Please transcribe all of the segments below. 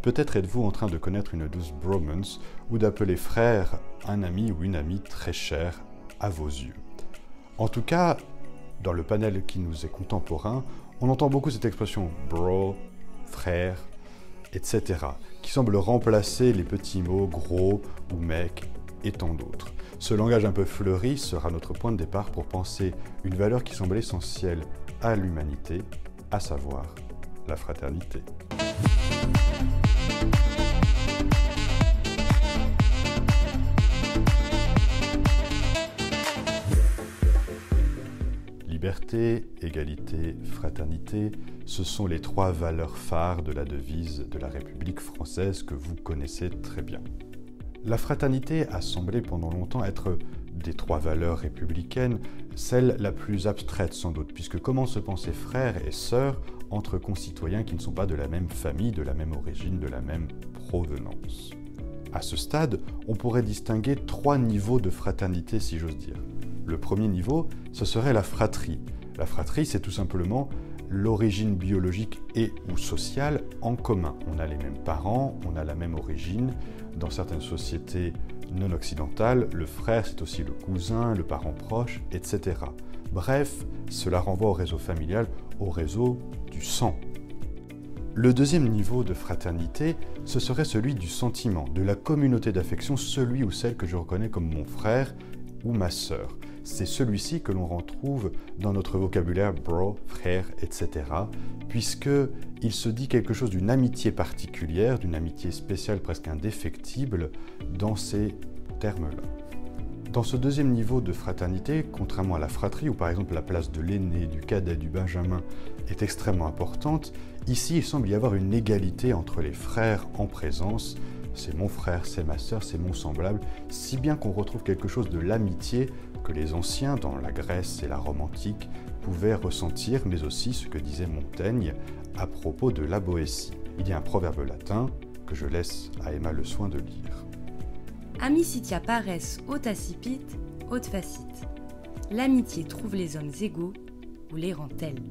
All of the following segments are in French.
Peut-être êtes-vous en train de connaître une douce bromance ou d'appeler frère un ami ou une amie très chère à vos yeux. En tout cas, dans le panel qui nous est contemporain, on entend beaucoup cette expression « bro »,« frère », etc., qui semble remplacer les petits mots « gros » ou « mec » et tant d'autres. Ce langage un peu fleuri sera notre point de départ pour penser une valeur qui semble essentielle à l'humanité, à savoir la fraternité. Liberté, égalité, fraternité, ce sont les trois valeurs phares de la devise de la République française que vous connaissez très bien. La fraternité a semblé pendant longtemps être des trois valeurs républicaines, celle la plus abstraite sans doute, puisque comment se penser frères et sœurs entre concitoyens qui ne sont pas de la même famille, de la même origine, de la même provenance. À ce stade, on pourrait distinguer trois niveaux de fraternité, si j'ose dire. Le premier niveau, ce serait la fratrie. La fratrie, c'est tout simplement l'origine biologique et ou sociale en commun. On a les mêmes parents, on a la même origine. Dans certaines sociétés non occidentales, le frère, c'est aussi le cousin, le parent proche, etc. Bref, cela renvoie au réseau familial, au réseau du sang. Le deuxième niveau de fraternité, ce serait celui du sentiment, de la communauté d'affection, celui ou celle que je reconnais comme mon frère ou ma sœur. C'est celui-ci que l'on retrouve dans notre vocabulaire bro, frère, etc., puisqu'il se dit quelque chose d'une amitié particulière, d'une amitié spéciale, presque indéfectible, dans ces termes-là. Dans ce deuxième niveau de fraternité, contrairement à la fratrie, où par exemple la place de l'aîné, du cadet, du benjamin est extrêmement importante, ici il semble y avoir une égalité entre les frères en présence. C'est mon frère, c'est ma sœur, c'est mon semblable, si bien qu'on retrouve quelque chose de l'amitié que les anciens, dans la Grèce et la Rome antique, pouvaient ressentir, mais aussi ce que disait Montaigne à propos de la Boétie. Il y a un proverbe latin que je laisse à Emma le soin de lire. Amicitia pares aut accipit, aut facit. L'amitié trouve les hommes égaux ou les rend tels.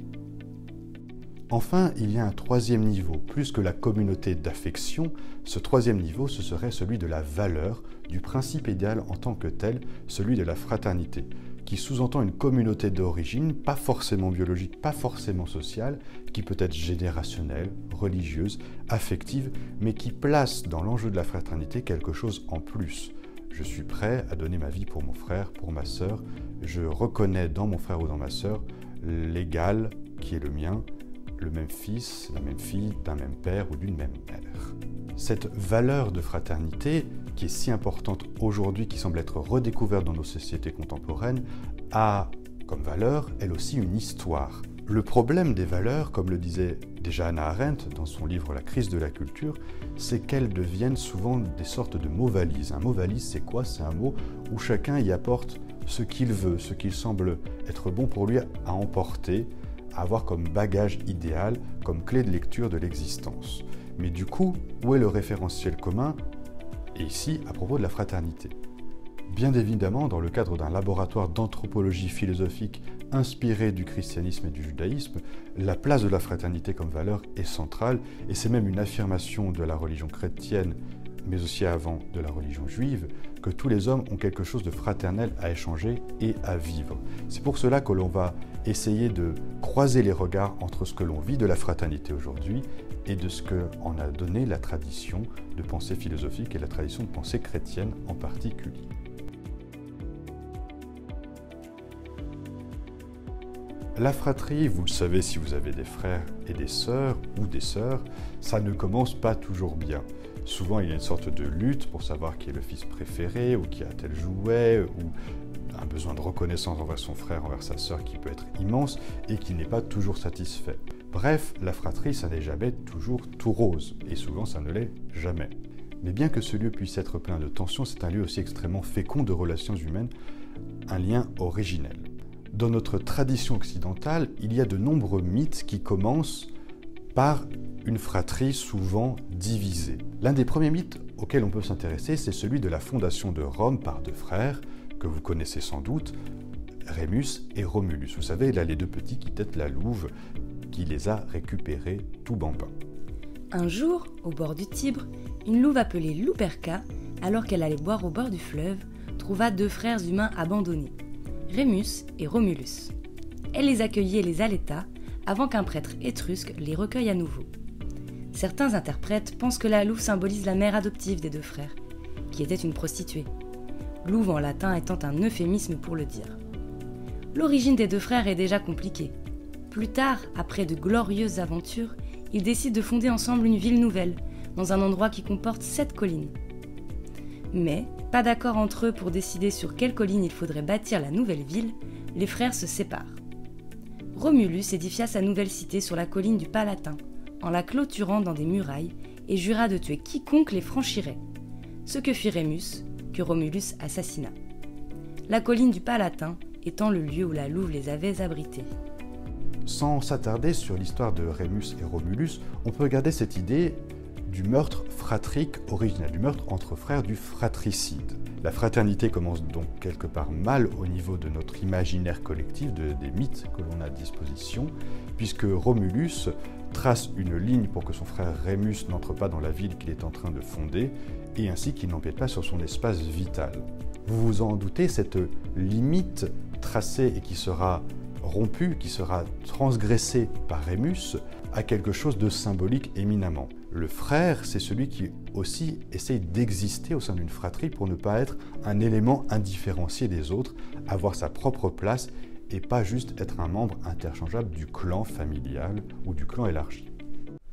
Enfin, il y a un troisième niveau. Plus que la communauté d'affection, ce troisième niveau, ce serait celui de la valeur, du principe idéal en tant que tel, celui de la fraternité, qui sous-entend une communauté d'origine, pas forcément biologique, pas forcément sociale, qui peut être générationnelle, religieuse, affective, mais qui place dans l'enjeu de la fraternité quelque chose en plus. Je suis prêt à donner ma vie pour mon frère, pour ma sœur. Je reconnais dans mon frère ou dans ma sœur l'égal qui est le mien, le même fils, la même fille, d'un même père ou d'une même mère. Cette valeur de fraternité, qui est si importante aujourd'hui, qui semble être redécouverte dans nos sociétés contemporaines, a comme valeur, elle aussi, une histoire. Le problème des valeurs, comme le disait déjà Hannah Arendt dans son livre La crise de la culture, c'est qu'elles deviennent souvent des sortes de mots-valises. Un mot-valise, c'est quoi? C'est un mot où chacun y apporte ce qu'il veut, ce qu'il semble être bon pour lui à emporter, à avoir comme bagage idéal, comme clé de lecture de l'existence. Mais du coup, où est le référentiel commun? Et ici, à propos de la fraternité. Bien évidemment, dans le cadre d'un laboratoire d'anthropologie philosophique inspiré du christianisme et du judaïsme, la place de la fraternité comme valeur est centrale, et c'est même une affirmation de la religion chrétienne, mais aussi avant de la religion juive, que tous les hommes ont quelque chose de fraternel à échanger et à vivre. C'est pour cela que l'on va essayer de croiser les regards entre ce que l'on vit de la fraternité aujourd'hui et de ce qu'en a donné la tradition de pensée philosophique et la tradition de pensée chrétienne en particulier. La fratrie, vous le savez si vous avez des frères et des sœurs, ou des sœurs, ça ne commence pas toujours bien. Souvent, il y a une sorte de lutte pour savoir qui est le fils préféré, ou qui a tel jouet, ou un besoin de reconnaissance envers son frère, envers sa sœur qui peut être immense et qui n'est pas toujours satisfait. Bref, la fratrie, ça n'est jamais toujours tout rose, et souvent ça ne l'est jamais. Mais bien que ce lieu puisse être plein de tensions, c'est un lieu aussi extrêmement fécond de relations humaines, un lien originel. Dans notre tradition occidentale, il y a de nombreux mythes qui commencent par une fratrie souvent divisée. L'un des premiers mythes auxquels on peut s'intéresser, c'est celui de la fondation de Rome par deux frères, que vous connaissez sans doute, Rémus et Romulus. Vous savez, là, les deux petits qui têtent la louve, qui les a récupérés tout bambins. Un jour, au bord du Tibre, une louve appelée Luperca, alors qu'elle allait boire au bord du fleuve, trouva 2 frères humains abandonnés, Rémus et Romulus. Elle les accueillit et les allaita, avant qu'un prêtre étrusque les recueille à nouveau. Certains interprètes pensent que la louve symbolise la mère adoptive des 2 frères, qui était une prostituée. Louve en latin étant un euphémisme pour le dire. L'origine des 2 frères est déjà compliquée. Plus tard, après de glorieuses aventures, ils décident de fonder ensemble une ville nouvelle, dans un endroit qui comporte 7 collines. Mais, pas d'accord entre eux pour décider sur quelle colline il faudrait bâtir la nouvelle ville, les frères se séparent. Romulus édifia sa nouvelle cité sur la colline du Palatin, en la clôturant dans des murailles, et jura de tuer quiconque les franchirait. Ce que fit Rémus, que Romulus assassina. La colline du Palatin étant le lieu où la louve les avait abrités. Sans s'attarder sur l'histoire de Rémus et Romulus, on peut regarder cette idée du meurtre fratrique original, du meurtre entre frères, du fratricide. La fraternité commence donc quelque part mal au niveau de notre imaginaire collectif, des mythes que l'on a à disposition, puisque Romulus trace une ligne pour que son frère Rémus n'entre pas dans la ville qu'il est en train de fonder, et ainsi qu'il n'empiète pas sur son espace vital. Vous vous en doutez, cette limite tracée et qui sera rompue, qui sera transgressée par Rémus, a quelque chose de symbolique éminemment. Le frère, c'est celui qui aussi essaye d'exister au sein d'une fratrie pour ne pas être un élément indifférencié des autres, avoir sa propre place et pas juste être un membre interchangeable du clan familial ou du clan élargi.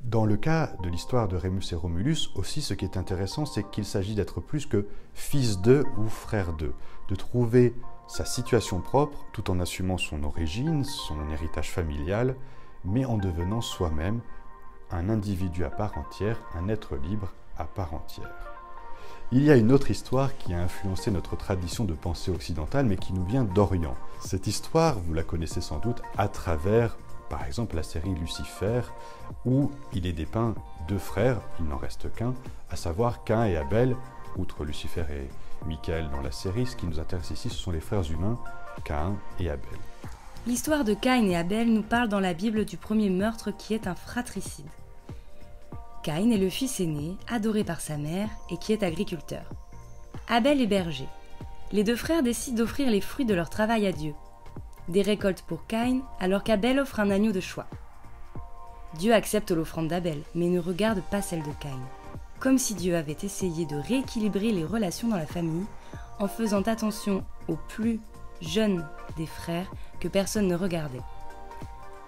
Dans le cas de l'histoire de Rémus et Romulus, aussi ce qui est intéressant, c'est qu'il s'agit d'être plus que fils d'eux ou frère d'eux, de trouver sa situation propre tout en assumant son origine, son héritage familial, mais en devenant soi-même un individu à part entière, un être libre à part entière. Il y a une autre histoire qui a influencé notre tradition de pensée occidentale, mais qui nous vient d'Orient. Cette histoire, vous la connaissez sans doute à travers, par exemple, la série Lucifer, où il est dépeint 2 frères, il n'en reste qu'un, à savoir Caïn et Abel. Outre Lucifer et Michael dans la série, ce qui nous intéresse ici, ce sont les frères humains, Caïn et Abel. L'histoire de Caïn et Abel nous parle dans la Bible du premier meurtre qui est un fratricide. Caïn est le fils aîné, adoré par sa mère et qui est agriculteur. Abel est berger. Les 2 frères décident d'offrir les fruits de leur travail à Dieu. Des récoltes pour Caïn, alors qu'Abel offre un agneau de choix. Dieu accepte l'offrande d'Abel, mais ne regarde pas celle de Caïn. Comme si Dieu avait essayé de rééquilibrer les relations dans la famille en faisant attention aux plus jeunes des frères que personne ne regardait.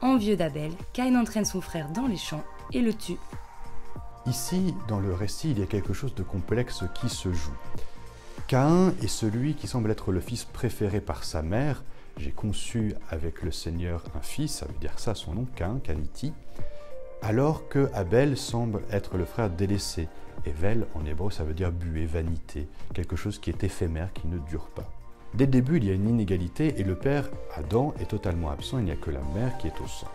Envieux d'Abel, Caïn entraîne son frère dans les champs et le tue. Ici, dans le récit, il y a quelque chose de complexe qui se joue. Caïn est celui qui semble être le fils préféré par sa mère. J'ai conçu avec le Seigneur un fils, ça veut dire ça son nom, Caïn, Caniti, alors que Abel semble être le frère délaissé. Evel, en hébreu, ça veut dire buée, vanité, quelque chose qui est éphémère, qui ne dure pas. Dès le début, il y a une inégalité et le père, Adam, est totalement absent, il n'y a que la mère qui est au centre.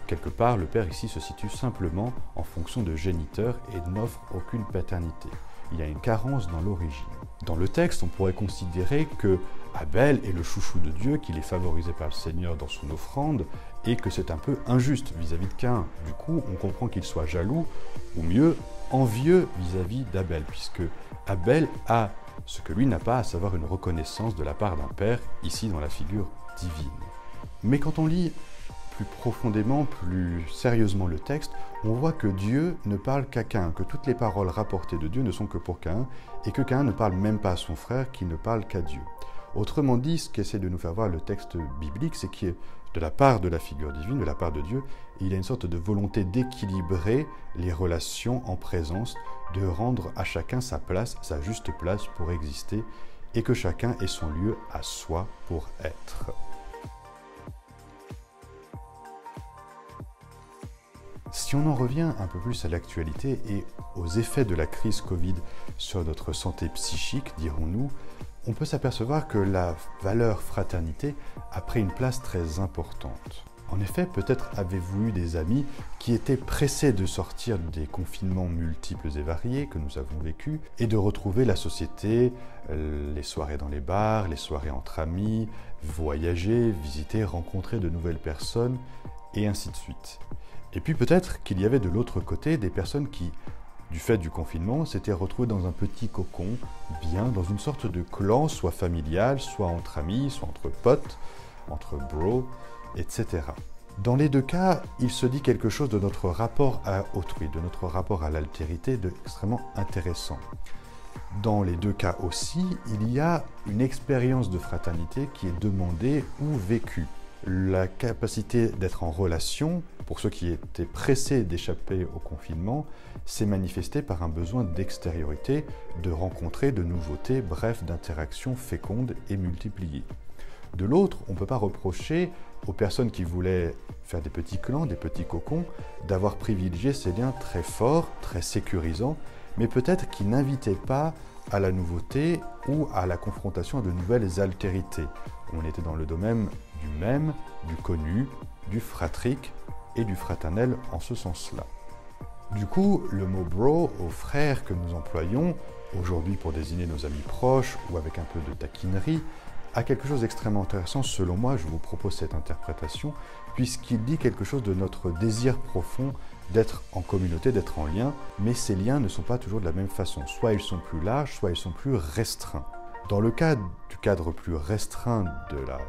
Quelque part, le père ici se situe simplement en fonction de géniteur et n'offre aucune paternité. Il y a une carence dans l'origine. Dans le texte, on pourrait considérer que Abel est le chouchou de Dieu, qu'il est favorisé par le Seigneur dans son offrande, et que c'est un peu injuste vis-à-vis de Caïn. Du coup, on comprend qu'il soit jaloux, ou mieux, envieux vis-à-vis d'Abel, puisque Abel a ce que lui n'a pas, à savoir une reconnaissance de la part d'un père, ici dans la figure divine. Mais quand on lit plus profondément, plus sérieusement le texte, on voit que Dieu ne parle qu'à Caïn, que toutes les paroles rapportées de Dieu ne sont que pour Caïn, et que Caïn ne parle même pas à son frère, qui ne parle qu'à Dieu. Autrement dit, ce qu'essaie de nous faire voir le texte biblique, c'est qu'il y a de la part de la figure divine, de la part de Dieu, il y a une sorte de volonté d'équilibrer les relations en présence, de rendre à chacun sa place, sa juste place pour exister, et que chacun ait son lieu à soi pour être. Si on en revient un peu plus à l'actualité et aux effets de la crise Covid sur notre santé psychique, dirons-nous, on peut s'apercevoir que la valeur fraternité a pris une place très importante. En effet, peut-être avez-vous eu des amis qui étaient pressés de sortir des confinements multiples et variés que nous avons vécus et de retrouver la société, les soirées dans les bars, les soirées entre amis, voyager, visiter, rencontrer de nouvelles personnes et ainsi de suite. Et puis peut-être qu'il y avait de l'autre côté des personnes qui, du fait du confinement, s'étaient retrouvées dans un petit cocon, bien dans une sorte de clan, soit familial, soit entre amis, soit entre potes, entre bros, etc. Dans les deux cas, il se dit quelque chose de notre rapport à autrui, de notre rapport à l'altérité, d'extrêmement intéressant. Dans les deux cas aussi, il y a une expérience de fraternité qui est demandée ou vécue. La capacité d'être en relation, pour ceux qui étaient pressés d'échapper au confinement, s'est manifestée par un besoin d'extériorité, de rencontrer de nouveautés, bref, d'interactions fécondes et multipliées. De l'autre, on ne peut pas reprocher aux personnes qui voulaient faire des petits clans, des petits cocons, d'avoir privilégié ces liens très forts, très sécurisants, mais peut-être qui n'invitaient pas à la nouveauté ou à la confrontation de nouvelles altérités. On était dans le domaine du même, du connu, du fratrique et du fraternel en ce sens-là. Du coup, le mot bro au frère que nous employons, aujourd'hui pour désigner nos amis proches ou avec un peu de taquinerie, a quelque chose d'extrêmement intéressant. Selon moi, je vous propose cette interprétation, puisqu'il dit quelque chose de notre désir profond d'être en communauté, d'être en lien, mais ces liens ne sont pas toujours de la même façon. Soit ils sont plus larges, soit ils sont plus restreints. Dans le cas du cadre plus restreint de la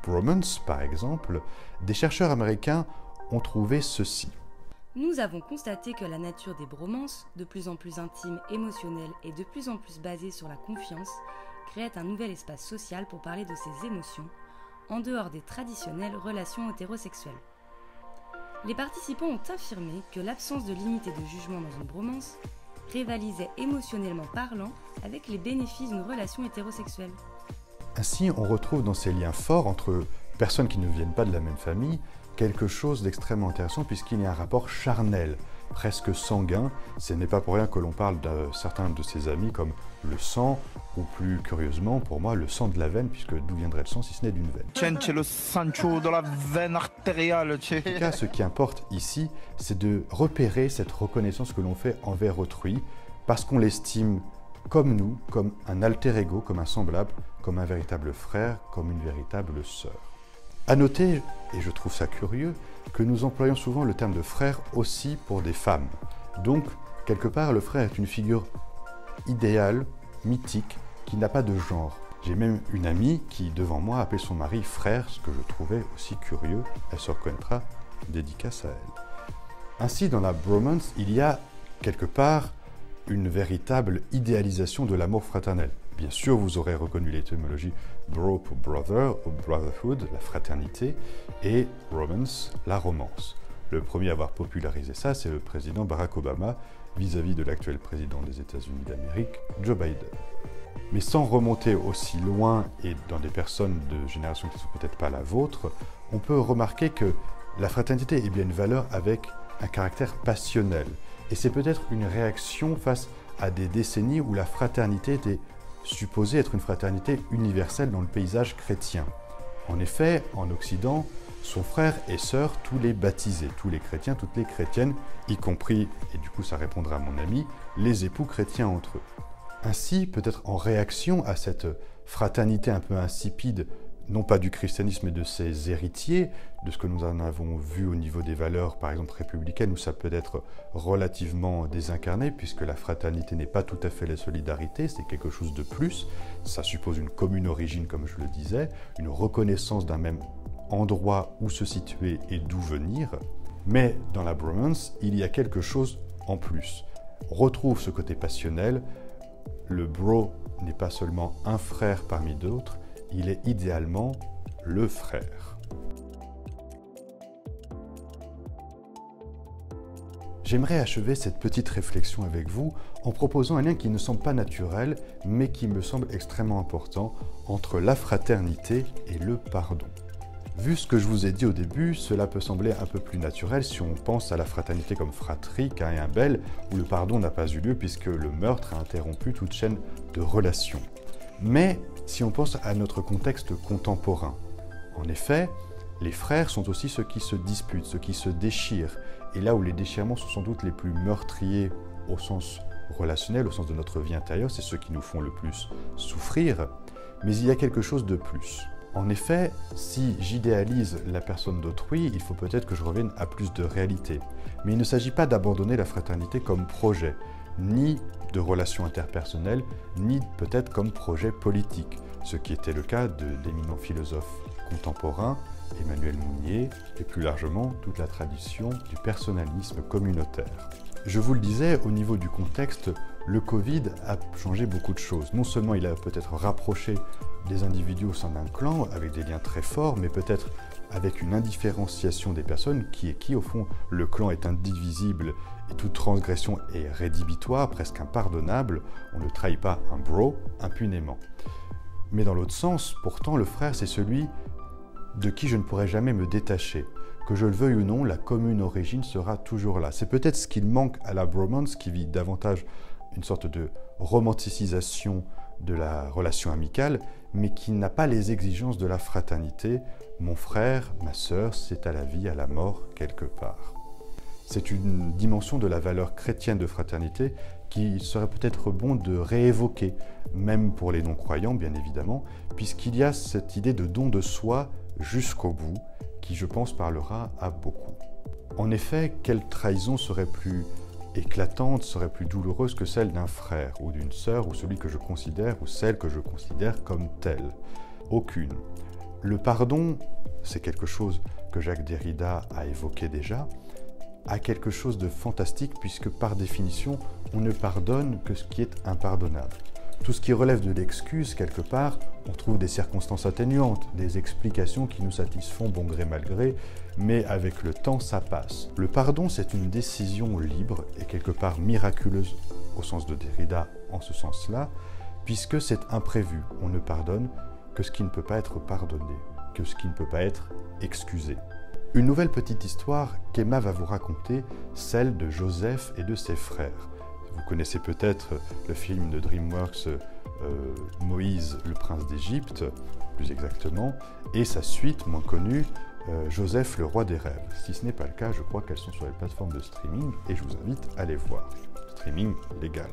bromance, par exemple, des chercheurs américains ont trouvé ceci. Nous avons constaté que la nature des bromances, de plus en plus intime, émotionnelle et de plus en plus basée sur la confiance, créait un nouvel espace social pour parler de ses émotions, en dehors des traditionnelles relations hétérosexuelles. Les participants ont affirmé que l'absence de limite et de jugement dans une bromance rivalisait émotionnellement parlant avec les bénéfices d'une relation hétérosexuelle. Ainsi, on retrouve dans ces liens forts entre personnes qui ne viennent pas de la même famille quelque chose d'extrêmement intéressant puisqu'il y a un rapport charnel, presque sanguin. Ce n'est pas pour rien que l'on parle de certains de ses amis comme le sang, ou plus curieusement pour moi le sang de la veine, puisque d'où viendrait le sang si ce n'est d'une veine. C'est le Sancho dans la veine artérielle. En tout cas, ce qui importe ici, c'est de repérer cette reconnaissance que l'on fait envers autrui, parce qu'on l'estime comme nous, comme un alter ego, comme un semblable, comme un véritable frère, comme une véritable sœur. À noter, et je trouve ça curieux, que nous employons souvent le terme de frère aussi pour des femmes. Donc, quelque part, le frère est une figure idéale, mythique, qui n'a pas de genre. J'ai même une amie qui, devant moi, appelle son mari frère, ce que je trouvais aussi curieux. Elle se reconnaîtra, dédicace à elle. Ainsi, dans la bromance, il y a quelque part une véritable idéalisation de l'amour fraternel. Bien sûr, vous aurez reconnu l'étymologie bro pour brother, ou brotherhood, la fraternité, et romance, la romance. Le premier à avoir popularisé ça, c'est le président Barack Obama, vis-à-vis de l'actuel président des États-Unis d'Amérique, Joe Biden. Mais sans remonter aussi loin et dans des personnes de générations qui ne sont peut-être pas la vôtre, on peut remarquer que la fraternité est bien une valeur avec un caractère passionnel. Et c'est peut-être une réaction face à des décennies où la fraternité était supposée être une fraternité universelle dans le paysage chrétien. En effet, en Occident, sont frères et sœurs tous les baptisés, tous les chrétiens, toutes les chrétiennes, y compris, et du coup ça répondra à mon ami, les époux chrétiens entre eux. Ainsi, peut-être en réaction à cette fraternité un peu insipide, non pas du christianisme mais de ses héritiers, de ce que nous en avons vu au niveau des valeurs, par exemple républicaines, où ça peut être relativement désincarné, puisque la fraternité n'est pas tout à fait la solidarité, c'est quelque chose de plus. Ça suppose une commune origine, comme je le disais, une reconnaissance d'un même endroit où se situer et d'où venir. Mais dans la bromance, il y a quelque chose en plus. On retrouve ce côté passionnel. Le bro n'est pas seulement un frère parmi d'autres, il est idéalement le frère. J'aimerais achever cette petite réflexion avec vous en proposant un lien qui ne semble pas naturel, mais qui me semble extrêmement important entre la fraternité et le pardon. Vu ce que je vous ai dit au début, cela peut sembler un peu plus naturel si on pense à la fraternité comme fratrie, Caïn et Abel, où le pardon n'a pas eu lieu puisque le meurtre a interrompu toute chaîne de relations. Mais si on pense à notre contexte contemporain, en effet, les frères sont aussi ceux qui se disputent, ceux qui se déchirent, et là où les déchirements sont sans doute les plus meurtriers au sens relationnel, au sens de notre vie intérieure, c'est ceux qui nous font le plus souffrir, mais il y a quelque chose de plus. En effet, si j'idéalise la personne d'autrui, il faut peut-être que je revienne à plus de réalité. Mais il ne s'agit pas d'abandonner la fraternité comme projet, ni de relations interpersonnelles, ni peut-être comme projet politique, ce qui était le cas d'éminents philosophes contemporains, Emmanuel Mounier, et plus largement toute la tradition du personnalisme communautaire. Je vous le disais, au niveau du contexte, le Covid a changé beaucoup de choses. Non seulement il a peut-être rapproché des individus au sein d'un clan, avec des liens très forts, mais peut-être avec une indifférenciation des personnes qui est qui, au fond, le clan est indivisible et toute transgression est rédhibitoire, presque impardonnable. On ne trahit pas un bro impunément. Mais dans l'autre sens, pourtant, le frère, c'est celui de qui je ne pourrai jamais me détacher. Que je le veuille ou non, la commune origine sera toujours là. C'est peut-être ce qu'il manque à la bromance, qui vit davantage une sorte de romanticisation de la relation amicale, mais qui n'a pas les exigences de la fraternité. Mon frère, ma sœur, c'est à la vie, à la mort, quelque part. C'est une dimension de la valeur chrétienne de fraternité qu'il serait peut-être bon de réévoquer, même pour les non-croyants, bien évidemment, puisqu'il y a cette idée de don de soi jusqu'au bout, qui, je pense, parlera à beaucoup. En effet, quelle trahison serait plus éclatante, serait plus douloureuse que celle d'un frère ou d'une sœur, ou celui que je considère, ou celle que je considère comme telle? Aucune. Le pardon, c'est quelque chose que Jacques Derrida a évoqué déjà, a quelque chose de fantastique, puisque par définition, on ne pardonne que ce qui est impardonnable. Tout ce qui relève de l'excuse, quelque part, on trouve des circonstances atténuantes, des explications qui nous satisfont bon gré mal gré, mais avec le temps, ça passe. Le pardon, c'est une décision libre et quelque part miraculeuse, au sens de Derrida, en ce sens-là, puisque c'est imprévu. On ne pardonne que ce qui ne peut pas être pardonné, que ce qui ne peut pas être excusé. Une nouvelle petite histoire qu'Emma va vous raconter, celle de Joseph et de ses frères. Vous connaissez peut-être le film de DreamWorks Moïse, le prince d'Égypte, plus exactement, et sa suite moins connue, Joseph, le roi des rêves. Si ce n'est pas le cas, je crois qu'elles sont sur les plateformes de streaming et je vous invite à les voir. Streaming légal.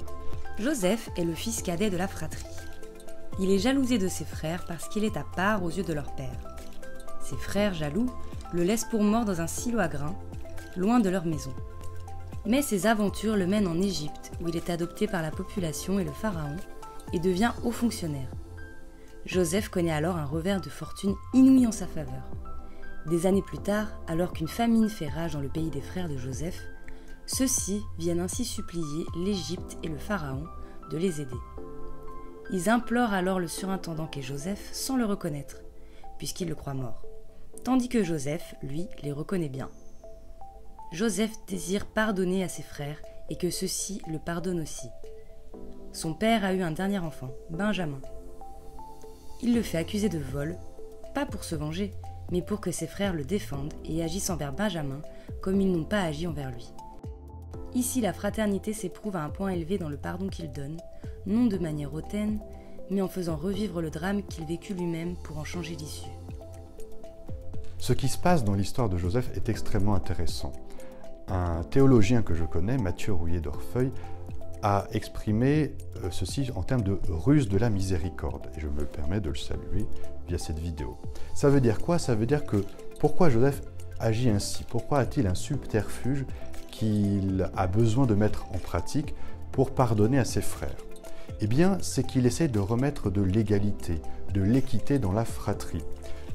Joseph est le fils cadet de la fratrie. Il est jalousé de ses frères parce qu'il est à part aux yeux de leur père. Ses frères jaloux le laissent pour mort dans un silo à grains, loin de leur maison. Mais ses aventures le mènent en Égypte, où il est adopté par la population et le pharaon, et devient haut fonctionnaire. Joseph connaît alors un revers de fortune inouï en sa faveur. Des années plus tard, alors qu'une famine fait rage dans le pays des frères de Joseph, ceux-ci viennent ainsi supplier l'Égypte et le pharaon de les aider. Ils implorent alors le surintendant qu'est Joseph sans le reconnaître, puisqu'ils le croient mort, tandis que Joseph, lui, les reconnaît bien. Joseph désire pardonner à ses frères et que ceux-ci le pardonnent aussi. Son père a eu un dernier enfant, Benjamin. Il le fait accuser de vol, pas pour se venger, mais pour que ses frères le défendent et agissent envers Benjamin comme ils n'ont pas agi envers lui. Ici, la fraternité s'éprouve à un point élevé dans le pardon qu'il donne, non de manière hautaine, mais en faisant revivre le drame qu'il vécut lui-même pour en changer l'issue. Ce qui se passe dans l'histoire de Joseph est extrêmement intéressant. Un théologien que je connais, Mathieu Rouillet d'Orfeuille, a exprimé ceci en termes de ruse de la miséricorde. Et je me permets de le saluer via cette vidéo. Ça veut dire quoi? Ça veut dire que pourquoi Joseph agit ainsi? Pourquoi a-t-il un subterfuge qu'il a besoin de mettre en pratique pour pardonner à ses frères? Eh bien, c'est qu'il essaie de remettre de l'égalité, de l'équité dans la fratrie.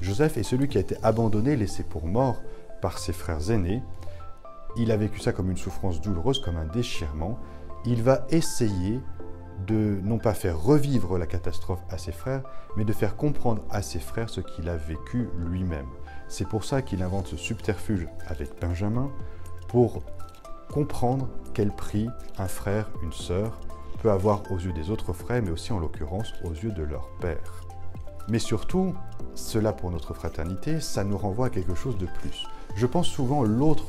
Joseph est celui qui a été abandonné, laissé pour mort par ses frères aînés. Il a vécu ça comme une souffrance douloureuse, comme un déchirement. Il va essayer de non pas faire revivre la catastrophe à ses frères, mais de faire comprendre à ses frères ce qu'il a vécu lui-même. C'est pour ça qu'il invente ce subterfuge avec Benjamin, pour comprendre quel prix un frère, une sœur, peut avoir aux yeux des autres frères, mais aussi en l'occurrence aux yeux de leur père. Mais surtout, cela pour notre fraternité, ça nous renvoie à quelque chose de plus. Je pense souvent l'autre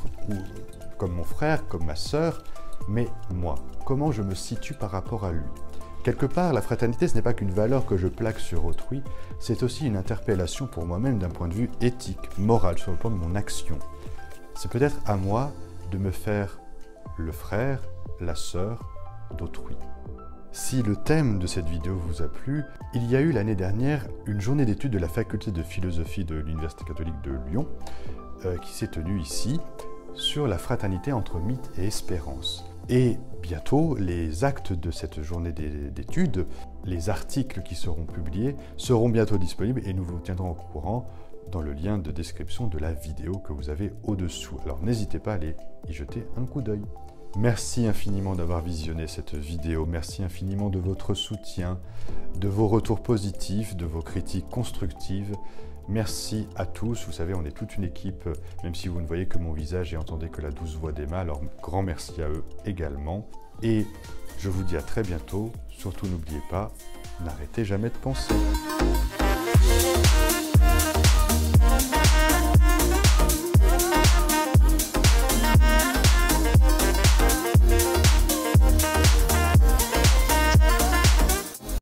comme mon frère, comme ma sœur, mais moi, comment je me situe par rapport à lui? Quelque part, la fraternité, ce n'est pas qu'une valeur que je plaque sur autrui, c'est aussi une interpellation pour moi-même d'un point de vue éthique, moral, sur le plan de mon action. C'est peut-être à moi de me faire le frère, la sœur d'autrui. Si le thème de cette vidéo vous a plu, il y a eu l'année dernière une journée d'études de la faculté de philosophie de l'Université catholique de Lyon qui s'est tenue ici sur la fraternité entre mythe et espérance. Et bientôt, les actes de cette journée d'études, les articles qui seront publiés, seront bientôt disponibles et nous vous tiendrons au courant dans le lien de description de la vidéo que vous avez au-dessous. Alors n'hésitez pas à aller y jeter un coup d'œil. Merci infiniment d'avoir visionné cette vidéo, merci infiniment de votre soutien, de vos retours positifs, de vos critiques constructives. Merci à tous, vous savez, on est toute une équipe, même si vous ne voyez que mon visage et entendez que la douce voix d'Emma, alors grand merci à eux également. Et je vous dis à très bientôt, surtout n'oubliez pas, n'arrêtez jamais de penser.